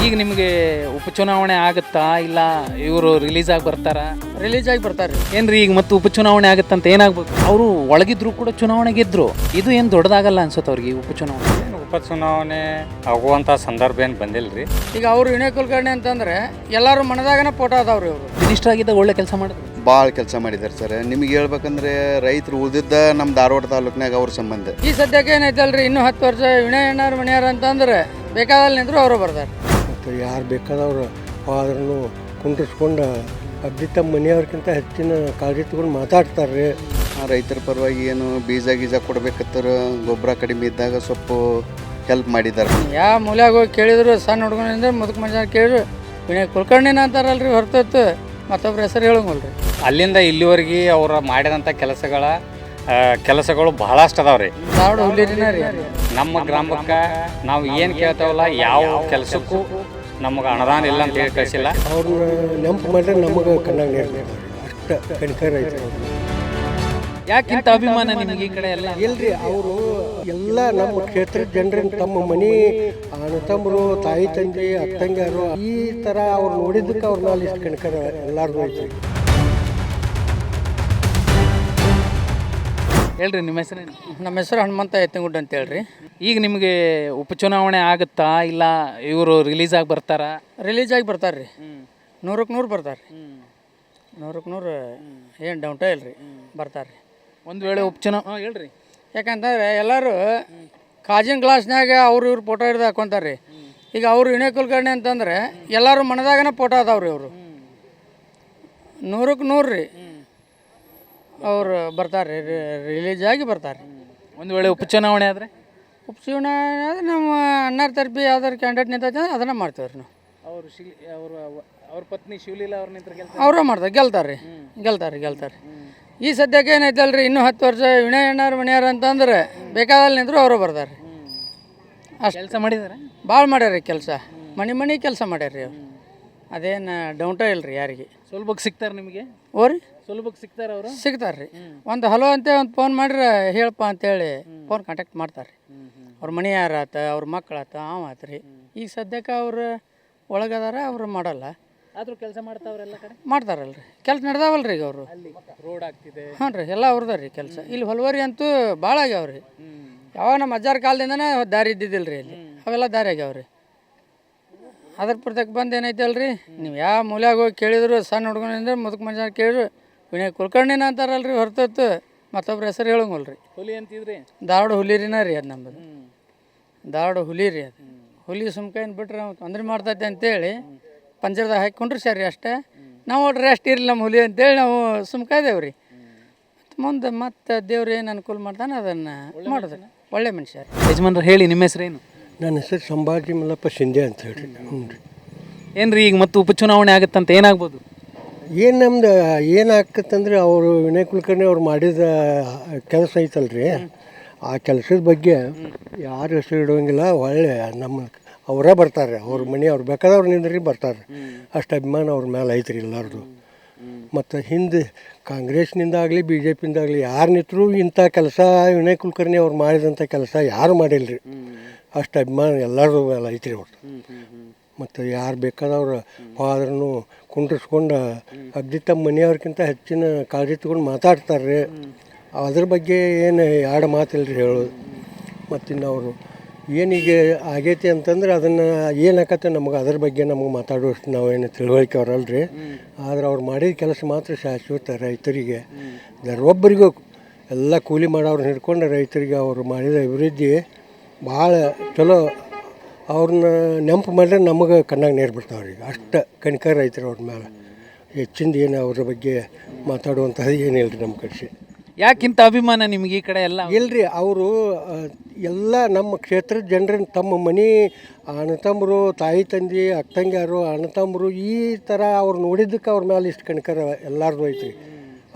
ಈಗ ನಿಮಗೆ ಉಪಚುನಾವಣೆ ಆಗುತ್ತಾ ಇಲ್ಲ ಇವರು ರಿಲೀಸ್ ಆಗಿ ಬರ್ತಾರಾ? ರಿಲೀಸ್ ಆಗಿ ಬರ್ತಾರೆ ರೀ. ಏನ್ರಿ ಈಗ ಮತ್ತೆ ಉಪಚುನಾವಣೆ ಆಗುತ್ತಂತ ಏನಾಗ್ಬೇಕು? ಅವರು ಒಳಗಿದ್ರು ಕೂಡ ಚುನಾವಣೆ ಗೆದ್ರು. ಇದು ಏನು ದೊಡ್ಡದಾಗಲ್ಲ ಅನ್ಸುತ್ತೆ ಅವ್ರಿಗೆ ಉಪಚುನಾವಣೆ. ಉಪಚುನಾವಣೆ ಆಗುವಂಥ ಸಂದರ್ಭ ಏನು ಬಂದಿಲ್ಲ ರೀ. ಈಗ ಅವರು ವಿನಯ್ ಕುಲಕರ್ಣಿ ಅಂತಂದ್ರೆ ಎಲ್ಲರೂ ಮನದಾಗನ ಫೋಟೋ ಅದಾವ್ರಿ. ಅವರು ಮಿನಿಸ್ಟರ್ ಆಗಿದ್ದಾಗ ಒಳ್ಳೆ ಕೆಲಸ ಮಾಡಿದ್ರು, ಭಾಳ ಕೆಲಸ ಮಾಡಿದ್ದಾರೆ ಸರ್. ನಿಮಗೆ ಹೇಳ್ಬೇಕಂದ್ರೆ ರೈತರು ಉಳಿದಿದ್ದ ನಮ್ಮ ಧಾರವಾಡ ತಾಲೂಕಿನಾಗ ಅವ್ರ ಸಂಬಂಧ. ಈ ಸದ್ಯಕ್ಕೆ ಏನೈತಲ್ರಿ, ಇನ್ನೂ 10 ವರ್ಷ ವಿನಯ್ ಅಣ್ಣಾರ ಮನೆಯಾರ ಅಂತಂದ್ರೆ ಬೇಕಾದಲ್ಲಿ ನಿಂದ್ರು ಅವರು ಬರ್ತಾರೆ. ಮತ್ತು ಯಾರು ಬೇಕಾದವರು ಆದ್ರೂ ಕುಂಡ್ರಿಸ್ಕೊಂಡು ಅಗ್ದಿ ತಮ್ಮ ಮನೆಯವ್ರಿಗಿಂತ ಹೆಚ್ಚಿನ ಕಾಳಜಿ ತಗೊಂಡು ಮಾತಾಡ್ತಾರೆ. ರೈತರ ಪರವಾಗಿ ಏನು ಬೀಜ ಗೀಜ ಕೊಡ್ಬೇಕತ್ತಾರ, ಗೊಬ್ಬರ ಕಡಿಮೆ ಇದ್ದಾಗ ಸ್ವಲ್ಪ ಹೆಲ್ಪ್ ಮಾಡಿದ್ದಾರೆ. ಯಾವ ಮೂಲ್ಯಾಗ ಹೋಗಿ ಕೇಳಿದ್ರು, ಸಣ್ಣ ಹುಡುಗನಿಂದ ಮುದುಕ ಮನುಷ್ಯ ಕೇಳಿದ್ರು ವಿನಯ್ ಕುಲಕರ್ಣಿನ ಅಂತಾರಲ್ರಿ ಹೊರತು ಮತ್ತೊಬ್ರ ಹೆಸರು ಹೇಳಂಗಿಲ್ರಿ. ಅಲ್ಲಿಂದ ಇಲ್ಲಿವರೆಗೆ ಅವ್ರು ಮಾಡಿದಂಥ ಕೆಲಸಗಳು ಬಹಳಷ್ಟು ಅದಾವ ರೀ. ಧಾರವಾಡ ಹುಲ್ಲಿರಿನ ರೀ. ನಮ್ಮ ಗ್ರಾಮಕ್ಕೆ ನಾವು ಏನು ಕೇಳ್ತೇವಲ್ಲ, ಯಾವ ಕೆಲಸಕ್ಕೂ ನಮಗೆ ಅನುದಾನ ಇಲ್ಲ ಅಂತ ಹೇಳಿ ಕಳಿಸಿಲ್ಲ. ಅವ್ರನ್ನ ನೆನಪು ಮಾಡಿದ್ರೆ ನಮಗೆ ಕಣ್ಣಾಗ ನೀರು ಅಷ್ಟು ಕಣಿಕರ ಐತೆ. ಯಾಕಿಂತ ಅಭಿಮಾನ ನಿಮಗೆ ಈ ಕಡೆ ಎಲ್ಲ? ಇಲ್ರಿ, ಅವರು ಎಲ್ಲ ನಮ್ಮ ಕ್ಷೇತ್ರದ ಜನರನ್ನ ತಮ್ಮ ಮನೆ ಅಣ್ಣತಮ್ಮರು, ತಾಯಿ ತಂದೆ, ಅಕ್ಕಂಗ್ಯಾರು ಈ ಥರ ಅವ್ರು ನೋಡಿದ್ದಕ್ಕೆ ಅವ್ರ ಮೇಲೆ ಇಷ್ಟು ಕಣಿಕರ ಎಲ್ಲಾರ್ದು ಐತೆ. ಹೇಳ್ರಿ ನಿಮ್ಮ ಹೆಸರೇನು? ನಮ್ಮ ಹೆಸರು ಹನುಮಂತ ಎತ್ತಂಗುಡ್ಡ ಅಂತ ಹೇಳ್ರಿ. ಈಗ ನಿಮಗೆ ಉಪಚುನಾವಣೆ ಆಗುತ್ತಾ ಇಲ್ಲ ಇವರು ರಿಲೀಸ್ ಆಗಿ ಬರ್ತಾರಾ? ರಿಲೀಸ್ ಆಗಿ ಬರ್ತಾರೆ ರೀ. 100ಕ್ಕೆ 100 ಬರ್ತಾರೆ ರೀ. 100ಕ್ಕೆ 100 ಏನು ಡೌಟ ಇಲ್ರಿ, ಬರ್ತಾರೆ ರೀ. ಒಂದು ವೇಳೆ ಉಪಚುನಾವಣೆ ಹೇಳ್ರಿ, ಯಾಕಂತಂದ್ರೆ ಎಲ್ಲರೂ ಕಾಜಿನ ಗ್ಲಾಸ್ನಾಗ ಇವ್ರು ಫೋಟೋ ಹಿಡ್ದು ಹಾಕೊಂತಾರೆ ರೀ. ಈಗ ಅವರು ವಿನಯ್ ಕುಲಕರ್ಣಿ ಅಂತಂದ್ರೆ ಎಲ್ಲರೂ ಮನದಾಗನ ಫೋಟೋ ಅದಾವ್ರಿ. ಅವರು 100ಕ್ಕೆ 100 ರೀ ಅವ್ರು ಬರ್ತಾರೆ ರೀ, ರಿಲೀಸ್ ಆಗಿ ಬರ್ತಾರೆ. ಒಂದು ವೇಳೆ ಉಪಚುನಾವಣೆ ಆದರೆ? ಉಪಚುನಾವಣೆ ಆದರೆ ನಮ್ಮ ಅಣ್ಣಾರ ತರಪಿ ಯಾವ್ದಾರು ಕ್ಯಾಂಡಿಡೇಟ್ ನಿಂತೈತೆ ಅಂದ್ರೆ ಅದನ್ನು ಮಾಡ್ತೇವೆ ರೀ ನಾವು. ಅವ್ರ ಪತ್ನಿ ಶಿವಲೀಲಾ ಅವ್ರ ನಿಂತ ಅವರೇ ಮಾಡ್ತಾರೆ, ಗೆಲ್ತಾರೆ. ಈ ಸದ್ಯಕ್ಕೆ ಏನೈತಲ್ರಿ, ಇನ್ನೂ 10 ವರ್ಷ ವಿನಯ್ ಅಣ್ಣಾರ ಮನೆಯಾರ ಅಂತಂದ್ರೆ ಬೇಕಾದಲ್ಲಿ ನಿಂದ್ರು ಅವರು ಬರ್ತಾರೆ. ಅಷ್ಟು ಕೆಲಸ ಮಾಡಿದ್ದಾರೆ, ಭಾಳ ಮಾಡ್ಯಾರ ಕೆಲಸ, ಮನೆ ಕೆಲಸ ಮಾಡ್ಯಾರ್ರಿ ಅವ್ರು. ಅದೇನು ಡೌಟ ಇಲ್ರಿ ಯಾರಿಗೆ. ಸುಲಭಕ್ಕೆ ಸಿಗ್ತಾರೆ ನಿಮಗೆ? ಓರಿ ಸುಲಭಕ್ಕೆ ಸಿಗ್ತಾರೆ ಅವರು? ಸಿಗ್ತಾರೆ ರೀ. ಒಂದು ಹಲೋ ಅಂತ ಒಂದು ಫೋನ್ ಮಾಡ್ರೆ ಹೇಳಪ್ಪ ಅಂತೇಳಿ ಫೋನ್ ಕಾಂಟ್ಯಾಕ್ಟ್ ಮಾಡ್ತಾರೆ ರೀ. ಅವ್ರ ಮನೆ ಯಾರಾತ, ಅವ್ರ ಮಕ್ಕಳಾತ, ಆತು ರೀ. ಈಗ ಸದ್ಯಕ್ಕೆ ಅವ್ರು ಒಳಗದಾರ, ಅವ್ರು ಮಾಡಲ್ಲ. ಆದರೂ ಕೆಲಸ ಮಾಡ್ತಾವ್ರೆಲ್ಲ ಕಡೆ ಮಾಡ್ತಾರಲ್ರಿ, ಕೆಲಸ ನಡೆದಾವಲ್ರಿ ಈಗ ಅವರು. ಅಲ್ಲಿ ರೋಡ್ ಆಗ್ತಿದೆ. ಹ್ಞೂ ರೀ, ಎಲ್ಲ ಅವ್ರದ ರೀ ಕೆಲಸ. ಇಲ್ಲಿ ಹೊಲವರಿ ಅಂತೂ ಭಾಳ ಆಗ್ಯಾವ್ರಿ. ಯಾವಾಗ ನಮ್ಮ ಅಜ್ಜಾರ ಕಾಲದಿಂದನೇ ದಾರಿ ಇದ್ದಿದ್ದಿಲ್ಲ ರೀ ಇಲ್ಲಿ, ಅವೆಲ್ಲ ದಾರಿ ಆಗ್ಯಾವ್ರಿ. ಅದ್ರ ಪ್ರತ್ಯೇಕ ಬಂದು ಏನೈತೆ ಅಲ್ರಿ, ನೀವು ಯಾವ ಮೂಲ್ಯಾಗ ಹೋಗಿ ಕೇಳಿದ್ರು, ಸಣ್ಣ ಹುಡುಗನಿಂದ ಮುದುಕ ಮನುಷ್ಯ ಕೇಳಿದ್ರು ವಿನಯ್ ಕುಲಕರ್ಣಿನ ಅಂತಾರಲ್ರಿ ಹೊರತು ಮತ್ತೊಬ್ರ ಹೆಸರು ಹೇಳಂಗಿಲ್ರಿ. ಹುಲಿ ಅಂತಿದ್ರಿ? ಧಾರವಾಡ ಹುಲಿರಿನ ರೀ ಅದು ನಮ್ಮದು. ಧಾರವಾಡ ಹುಲಿ ರೀ ಅದು. ಹುಲಿ ಸುಮ್ಕೇನು ಬಿಟ್ರೆ ನಾವು ತೊಂದರೆ ಮಾಡ್ತೈತೆ ಅಂತೇಳಿ ಪಂಜರದಾಗ ಹಾಕಿಕೊಂಡ್ರಿ ಸರಿ ಅಷ್ಟೇ. ನಾವು ರೆಸ್ಟ್ ಇರಲಿ ನಮ್ಮ ಹುಲಿ ಅಂತೇಳಿ ನಾವು ಸುಮ್ಕಾಯ್ದೇವು ರೀ. ಮುಂದೆ ಮತ್ತೆ ದೇವ್ರು ಏನು ಅನುಕೂಲ ಮಾಡ್ತಾನೆ ಅದನ್ನು ಮಾಡಿದ್ರೆ ಒಳ್ಳೆ ಮನುಷ್ಯ. ಯಜಮಾನ್ರು ಹೇಳಿ, ನಿಮ್ಮ ಹೆಸರೇನು? ನನ್ನ ಹೆಸರು ಸಂಭಾಜಿ ಮಲ್ಲಪ್ಪ ಶಿಂದೆ ಅಂತ ಹೇಳ್ರಿ. ಹ್ಞೂ ರೀ. ಏನ್ರಿ ಈಗ ಮತ್ತೆ ಉಪಚುನಾವಣೆ ಆಗುತ್ತಂತ ಏನಾಗ್ಬೋದು? ಏನು ನಮ್ದು ಏನಾಗ್ತಂದ್ರೆ ಅವರು ವಿನಯ್ ಕುಲಕರ್ಣಿ ಅವ್ರು ಮಾಡಿದ ಕೆಲಸ ಐತಲ್ರಿ, ಆ ಕೆಲಸದ ಬಗ್ಗೆ ಯಾರು ಹೆಸರು ಇಡೋಂಗಿಲ್ಲ. ಒಳ್ಳೆ ನಮ್ಮ ಅವರೇ ಬರ್ತಾರೆ, ಅವ್ರ ಮನೆ ಅವ್ರು ಬೇಕಾದವ್ರು ನಿಂದ್ರಿ ಬರ್ತಾರೆ. ಅಷ್ಟು ಅಭಿಮಾನ ಅವ್ರ ಮೇಲೆ ಐತ್ರಿ ಎಲ್ಲರದು. ಮತ್ತು ಹಿಂದೆ ಕಾಂಗ್ರೆಸ್ನಿಂದಾಗಲಿ ಬಿ ಜೆ ಪಿಯಿಂದಾಗಲಿ ಯಾರು ನಿಂತರೂ ಇಂಥ ಕೆಲಸ ವಿನಯ್ ಕುಲಕರ್ಣಿ ಅವ್ರು ಮಾಡಿದಂಥ ಕೆಲಸ ಯಾರು ಮಾಡಿಲ್ಲ ರೀ. ಅಷ್ಟು ಅಭಿಮಾನ ಎಲ್ಲರದು ಮೇಲೆ ಐತ್ರಿ ಅವ್ರು. ಮತ್ತು ಯಾರು ಬೇಕಾದವ್ರು ಆದ್ರೂ ಕುಂಡ್ರಿಸ್ಕೊಂಡು ಅಗ್ದಿ ತಮ್ಮ ಮನೆಯವ್ರಿಗಿಂತ ಹೆಚ್ಚಿನ ಕಾಳಜಿ ತಗೊಂಡು ಮಾತಾಡ್ತಾರೆ. ಅದ್ರ ಬಗ್ಗೆ ಏನು ಎರಡು ಮಾತಿಲ್ಲ ರೀ ಹೇಳೋದು. ಮತ್ತಿನ್ನು ಅವರು ಏನೀಗ ಆಗೈತಿ ಅಂತಂದ್ರೆ ಅದನ್ನು ಏನಾಕತ್ತೆ ನಮಗೆ ಅದ್ರ ಬಗ್ಗೆ ನಮಗೆ ಮಾತಾಡೋಷ್ಟು ನಾವೇನು ತಿಳುವಳಿಕೆ ಅವರಲ್ರಿ. ಆದ್ರೆ ಅವ್ರು ಮಾಡಿದ ಕೆಲಸ ಮಾತ್ರ ಶಾಶ್ವತ. ರೈತರಿಗೆ ಒಬ್ಬರಿಗೂ ಎಲ್ಲ ಕೂಲಿ ಮಾಡೋರು ಹಿಡ್ಕೊಂಡು ರೈತರಿಗೆ ಅವರು ಮಾಡಿದ ಅಭಿವೃದ್ಧಿ ಭಾಳ ಚಲೋ. ಅವ್ರನ್ನ ನೆನಪು ಮಾಡಿದ್ರೆ ನಮಗೆ ಕಣ್ಣಾಗ ನೀರು ಬಿಡ್ತಾವ್ರಿ. ಅಷ್ಟು ಕಣಿಕರ ರೈತರು ಅವ್ರ ಮೇಲೆ. ಹೆಚ್ಚಿಂದ ಏನು ಅವ್ರ ಬಗ್ಗೆ ಮಾತಾಡುವಂಥದ್ದು ಏನಿಲ್ಲ ರೀ ನಮ್ಮ ಕಡೆ. ಯಾಕಿಂತ ಅಭಿಮಾನ ನಿಮ್ಗೆ ಈ ಕಡೆ ಎಲ್ಲ? ಇಲ್ರಿ, ಅವರು ಎಲ್ಲ ನಮ್ಮ ಕ್ಷೇತ್ರದ ಜನರನ್ನ ತಮ್ಮ ಮನೆ ಅಣ್ಣತಮ್ಮರು, ತಾಯಿ ತಂದೆ, ಅಕ್ಕಂಗ್ಯಾರು, ಅಣ್ಣತಮ್ಮರು ಈ ಥರ ಅವ್ರು ನೋಡಿದ್ದಕ್ಕೆ ಅವ್ರ ಮೇಲೆ ಇಷ್ಟು ಕಣಿಕರ ಎಲ್ಲಾರ್ದು ಐತ್ರಿ.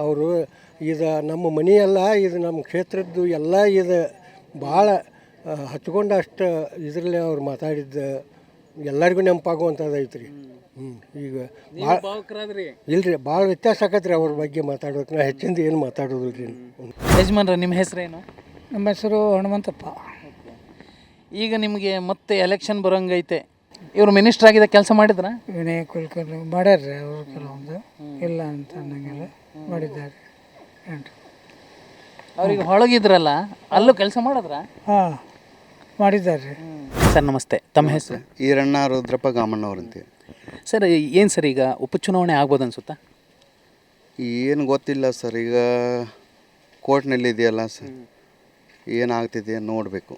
ಅವರು ಇದು ನಮ್ಮ ಮನೆಯಲ್ಲ, ಇದು ನಮ್ಮ ಕ್ಷೇತ್ರದ್ದು ಎಲ್ಲ. ಇದು ಭಾಳ ಹಚ್ಕೊಂಡು ಅಷ್ಟು ಇದರಲ್ಲಿ ಅವ್ರು ಮಾತಾಡಿದ್ದು ಎಲ್ಲರಿಗೂ ನೆನಪಾಗುವಂಥದ್ದು ಐತ್ರಿ. ಈಗ ಇಲ್ರಿ, ಭಾಳ ವ್ಯತ್ಯಾಸ ಆಕತ್ರಿ ಅವ್ರ ಬಗ್ಗೆ ಮಾತಾಡೋಕೆ. ನಾ ಹೆಚ್ಚಿಂದ ಏನು ಮಾತಾಡೋದಿಲ್ರಿ. ಯಜಮಾನ್ರ ನಿಮ್ಮ ಹೆಸರೇನು? ನಮ್ಮ ಹೆಸರು ಹನುಮಂತಪ್ಪ. ಈಗ ನಿಮಗೆ ಮತ್ತೆ ಎಲೆಕ್ಷನ್ ಬರೋಂಗೈತೆ, ಇವರು ಮಿನಿಸ್ಟರ್ ಆಗಿದ್ದ ಕೆಲಸ ಮಾಡಿದ್ರ? ವಿನಯ್ ಕುಲಕರ್ಣಿ ಮಾಡ್ಯಾರ್ರಿ ಅವರು ಕೆಲವೊಂದು, ಇಲ್ಲ ಅಂತ ಅನ್ನಂಗಿಲ್ಲ, ಮಾಡಿದ್ದಾರೆ. ಅವ್ರಿಗೆ ಹೊಳಗಿದ್ರಲ್ಲ ಅಲ್ಲೂ ಕೆಲಸ ಮಾಡಿದ್ರ? ಹಾಂ ಮಾಡಿದ್ದಾರೆ. ಸರ್ ನಮಸ್ತೆ, ತಮ್ಮ ಹೆಸರು? ಈರಣ್ಣ ರುದ್ರಪ್ಪ ಗಾಮಣ್ಣವ್ರಂತೆ. ಸರ್ ಏನು ಸರ್ ಈಗ ಉಪಚುನಾವಣೆ ಆಗ್ಬೋದು ಅನ್ಸುತ್ತಾ? ಏನು ಗೊತ್ತಿಲ್ಲ ಸರ್, ಈಗ ಕೋರ್ಟ್ನಲ್ಲಿ ಇದೆಯಲ್ಲ ಸರ್, ಏನಾಗ್ತಿದೆ ನೋಡಬೇಕು.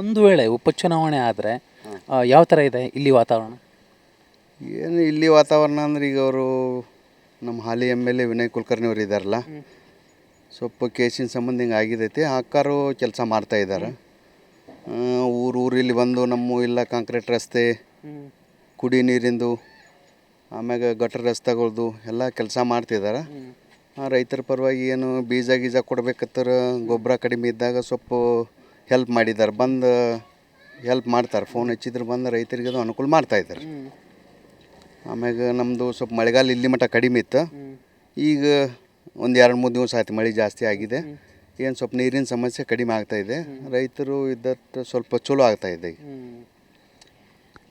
ಒಂದು ವೇಳೆ ಉಪಚುನಾವಣೆ ಆದರೆ ಯಾವ ಥರ ಇದೆ ಇಲ್ಲಿ ವಾತಾವರಣ? ಏನು ಇಲ್ಲಿ ವಾತಾವರಣ ಅಂದ್ರೆ, ಈಗ ಅವರು ನಮ್ಮ ಹಾಲಿ MLA ವಿನಯ್ ಕುಲಕರ್ಣಿ ಅವರು ಇದ್ದಾರಲ್ಲ, ಸ್ವಲ್ಪ ಕೇಸಿನ ಸಂಬಂಧ ಹಿಂಗೆ ಆಗಿದೈತಿ. ಅಕ್ಕಾರು ಕೆಲಸ ಮಾಡ್ತಾಯಿದ್ದಾರೆ. ಊರಲ್ಲಿ ಬಂದು ನಮ್ಮ ಇಲ್ಲ ಕಾಂಕ್ರೀಟ್ ರಸ್ತೆ, ಕುಡಿ ನೀರಿಂದು, ಆಮ್ಯಾಗ ಗಟರ್ ರಸ್ತೆಗಳ್ದು ಎಲ್ಲ ಕೆಲಸ ಮಾಡ್ತಿದ್ದಾರೆ. ರೈತರ ಪರವಾಗಿ ಏನು ಬೀಜ ಕೊಡ್ಬೇಕತ್ತರ, ಗೊಬ್ಬರ ಕಡಿಮೆ ಇದ್ದಾಗ ಸ್ವಲ್ಪ ಹೆಲ್ಪ್ ಮಾಡಿದ್ದಾರೆ. ಬಂದು ಹೆಲ್ಪ್ ಮಾಡ್ತಾರೆ, ಫೋನ್ ಹಚ್ಚಿದ್ರೆ ಬಂದು ರೈತರಿಗೆ ಅದು ಅನುಕೂಲ ಮಾಡ್ತಾಯಿದ್ದಾರೆ. ಆಮ್ಯಾಗ ನಮ್ಮದು ಸ್ವಲ್ಪ ಮಳೆಗಾಲ ಇಲ್ಲಿ ಮಟ್ಟ ಕಡಿಮೆ ಇತ್ತು. ಈಗ ಒಂದು 2-3 ದಿವಸ ಆಯ್ತು ಮಳೆ ಜಾಸ್ತಿ ಆಗಿದೆ. ಏನು ಸ್ವಲ್ಪ ನೀರಿನ ಸಮಸ್ಯೆ ಕಡಿಮೆ ಆಗ್ತಾಯಿದೆ. ರೈತರು ಇದ್ದಟ್ಟು ಸ್ವಲ್ಪ ಚಲೋ ಆಗ್ತಾಯಿದೆ.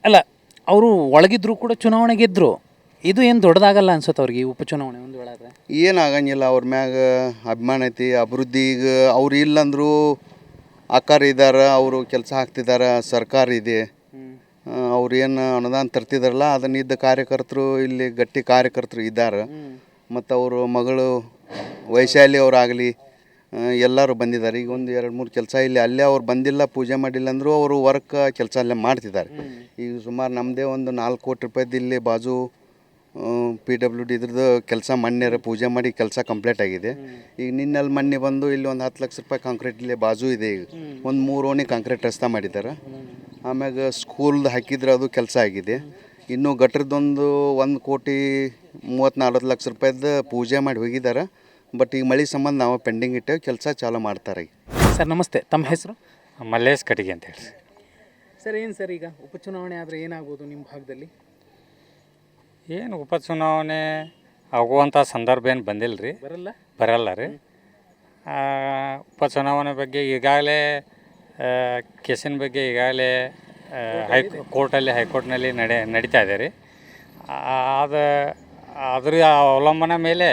ಅಲ್ಲ, ಅವರು ಒಳಗಿದ್ರು ಕೂಡ ಚುನಾವಣೆ ಗೆದ್ದರು. ಇದು ಏನು ದೊಡ್ಡದಾಗಲ್ಲ ಅನ್ಸುತ್ತೆ ಅವ್ರಿಗೆ ಈ ಉಪಚುನಾವಣೆ ಒಂದು ವೇಳೆ ಆದರೆ? ಏನಾಗಂಗಿಲ್ಲ, ಅವ್ರ ಮ್ಯಾಗ ಅಭಿಮಾನ ಐತಿ, ಅಭಿವೃದ್ಧಿ. ಈಗ ಅವ್ರು ಇಲ್ಲಂದ್ರು ಅಕ್ಕಾರ ಇದ್ದಾರೆ, ಅವರು ಕೆಲಸ ಹಾಕ್ತಿದ್ದಾರೆ, ಸರ್ಕಾರ ಇದೆ, ಅವ್ರು ಏನು ಅನುದಾನ ತರ್ತಿದಾರಲ್ಲ, ಅದನ್ನಿದ್ದ ಕಾರ್ಯಕರ್ತರು ಇಲ್ಲಿ ಗಟ್ಟಿ ಕಾರ್ಯಕರ್ತರು ಇದ್ದಾರೆ. ಮತ್ತು ಅವರು ಮಗಳು ವೈಶಾಲಿ ಅವರಾಗಲಿ ಎಲ್ಲರೂ ಬಂದಿದ್ದಾರೆ. ಈಗ ಒಂದು 2-3 ಕೆಲಸ ಇಲ್ಲಿ ಅಲ್ಲೇ ಅವ್ರು ಬಂದಿಲ್ಲ, ಪೂಜೆ ಮಾಡಿಲ್ಲ ಅಂದರೂ ಅವರು ವರ್ಕ್ ಕೆಲಸ ಅಲ್ಲೇ ಮಾಡ್ತಿದ್ದಾರೆ. ಈಗ ಸುಮಾರು ನಮ್ಮದೇ ಒಂದು 4 ಕೋಟಿ ರೂಪಾಯಿದ್ದು ಇಲ್ಲಿ ಬಾಜು PWD ಇದ್ರದ್ದು ಕೆಲಸ ಮಣ್ಣೆರ ಪೂಜೆ ಮಾಡಿ ಕೆಲಸ ಕಂಪ್ಲೀಟ್ ಆಗಿದೆ. ಈಗ ನಿನ್ನಲ್ಲಿ ಮೊನ್ನೆ ಬಂದು ಇಲ್ಲಿ ಒಂದು 10 ಲಕ್ಷ ರೂಪಾಯಿ ಕಾಂಕ್ರೀಟ್ ಇಲ್ಲಿ ಬಾಜು ಇದೆ. ಈಗ ಒಂದು 3 ಓಣಿ ಕಾಂಕ್ರೀಟ್ ರಸ್ತೆ ಮಾಡಿದ್ದಾರೆ. ಆಮ್ಯಾಗ ಸ್ಕೂಲ್ದು ಹಾಕಿದ್ರೆ ಅದು ಕೆಲಸ ಆಗಿದೆ. ಇನ್ನು ಗಟ್ರದೊಂದು 1,30,40 ಲಕ್ಷ ರೂಪಾಯಿದ್ದು ಪೂಜೆ ಮಾಡಿ ಹೋಗಿದ್ದಾರೆ. ಬಟ್ ಈಗ ಮಳೆ ಸಂಬಂಧ ನಾವು ಪೆಂಡಿಂಗ್ ಇಟ್ಟೇವೆ, ಕೆಲಸ ಚಾಲೂ ಮಾಡ್ತಾರೆ. ಸರ್ ನಮಸ್ತೆ, ತಮ್ಮ ಹೆಸರು? ಮಲ್ಲೇಶ್ ಕಟ್ಟಿಗೆ ಅಂತ ಹೇಳಿ. ಸರ್ ಏನು ಸರ್ ಈಗ ಉಪಚುನಾವಣೆ ಆದರೆ ಏನಾಗ್ಬೋದು ನಿಮ್ಮ ಭಾಗದಲ್ಲಿ? ಏನು ಉಪಚುನಾವಣೆ ಆಗುವಂಥ ಸಂದರ್ಭ ಏನು ಬಂದಿಲ್ಲ ರೀ, ಬರಲ್ಲ ರೀ. ಉಪಚುನಾವಣೆ ಬಗ್ಗೆ ಈಗಾಗಲೇ ಕೇಸಿನ ಬಗ್ಗೆ ಈಗಾಗಲೇ ಹೈಕೋರ್ಟ್ನಲ್ಲಿ ನಡೀತಾ ಇದೆ ರೀ. ಅದ್ರ ಅವಲಂಬನೆ ಮೇಲೆ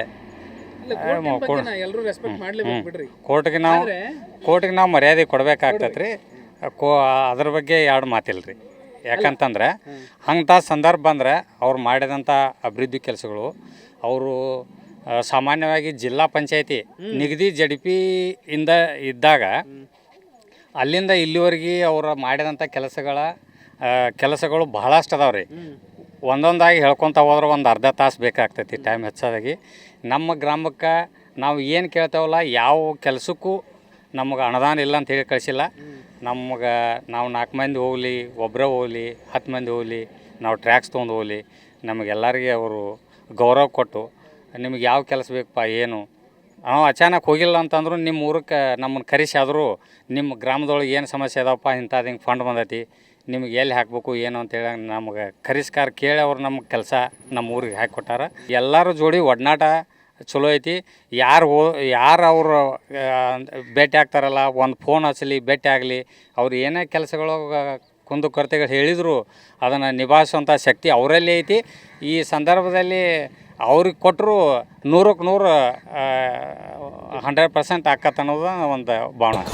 ಕೋರ್ಟ್ಗೆ ನಾವು ಮರ್ಯಾದೆ ಕೊಡಬೇಕಾಗ್ತದೆ ರೀ. ಅದ್ರ ಬಗ್ಗೆ 2 ಮಾತಿಲ್ಲ ರೀ. ಯಾಕಂತಂದ್ರೆ ಅಂಥ ಸಂದರ್ಭ ಬಂದರೆ ಅವ್ರು ಮಾಡಿದಂಥ ಅಭಿವೃದ್ಧಿ ಕೆಲಸಗಳು, ಅವರು ಸಾಮಾನ್ಯವಾಗಿ ಜಿಲ್ಲಾ ಪಂಚಾಯತಿ ನಿಗದಿ ಜಡಿಪಿಯಿಂದ ಇದ್ದಾಗ ಅಲ್ಲಿಂದ ಇಲ್ಲಿವರೆಗೆ ಅವರು ಮಾಡಿದಂಥ ಕೆಲಸಗಳು ಬಹಳಷ್ಟು ಅದಾವೆ ರೀ. ಒಂದೊಂದಾಗಿ ಹೇಳ್ಕೊತ ಹೋದ್ರೆ ಒಂದು ಅರ್ಧ ತಾಸು ಬೇಕಾಗ್ತೈತಿ, ಟೈಮ್ ಹೆಚ್ಚಾದಾಗಿ. ನಮ್ಮ ಗ್ರಾಮಕ್ಕೆ ನಾವು ಏನು ಕೇಳ್ತೇವಲ್ಲ, ಯಾವ ಕೆಲಸಕ್ಕೂ ನಮಗೆ ಅನುದಾನ ಇಲ್ಲ ಅಂತ ಹೇಳಿ ಕಳಿಸಿಲ್ಲ. ನಮಗೆ ನಾವು 4 ಮಂದಿ ಹೋಗಲಿ, ಒಬ್ಬರೇ ಹೋಗಲಿ, 10 ಮಂದಿ ಹೋಗಲಿ, ನಾವು ಟ್ರ್ಯಾಕ್ಸ್ ತೊಗೊಂಡು ಹೋಗಲಿ, ನಮಗೆಲ್ಲರಿಗೆ ಅವರು ಗೌರವ ಕೊಟ್ಟು ನಿಮಗೆ ಯಾವ ಕೆಲಸ ಬೇಕಪ್ಪ ಏನು, ನಾವು ಅಚಾನಕ್ ಹೋಗಿಲ್ಲ ಅಂತಂದ್ರು ನಿಮ್ಮ ಊರಕ್ಕೆ ನಮ್ಮನ್ನು ಕರೆಸಿ ಆದರೂ ನಿಮ್ಮ ಗ್ರಾಮದೊಳಗೆ ಏನು ಸಮಸ್ಯೆ ಅದಾವಪ್ಪ, ಇಂಥದ್ದು ಹಿಂಗೆ ಫಂಡ್ ಬಂದೈತಿ, ನಿಮಗೆ ಎಲ್ಲಿ ಹಾಕಬೇಕು ಏನು ಅಂತೇಳಿ ನಮಗೆ ಕರಿಸ್ಕಾರ ಕೇಳಿ ಅವ್ರು ನಮ್ಗೆ ಕೆಲಸ ನಮ್ಮ ಊರಿಗೆ ಹಾಕಿ ಕೊಟ್ಟಾರ. ಎಲ್ಲರೂ ಜೋಡಿ ಒಡನಾಟ ಚಲೋ ಐತಿ. ಯಾರು ಅವರು ಭೇಟಿ ಆಗ್ತಾರಲ್ಲ, ಒಂದು ಫೋನ್ ಹಚ್ಚಲಿ, ಭೇಟಿ ಆಗಲಿ, ಅವ್ರು ಏನೇ ಕೆಲಸಗಳು ಕುಂದುಕೊರತೆಗಳು ಹೇಳಿದ್ರು ಅದನ್ನು ನಿಭಾಯಿಸುವಂಥ ಶಕ್ತಿ ಅವರಲ್ಲಿ ಐತಿ. ಈ ಸಂದರ್ಭದಲ್ಲಿ ಅವ್ರಿಗೆ ಕೊಟ್ಟರು 100% 100% ಆಕತ್ ಅನ್ನೋದು ಒಂದು ಭಾವನೆ.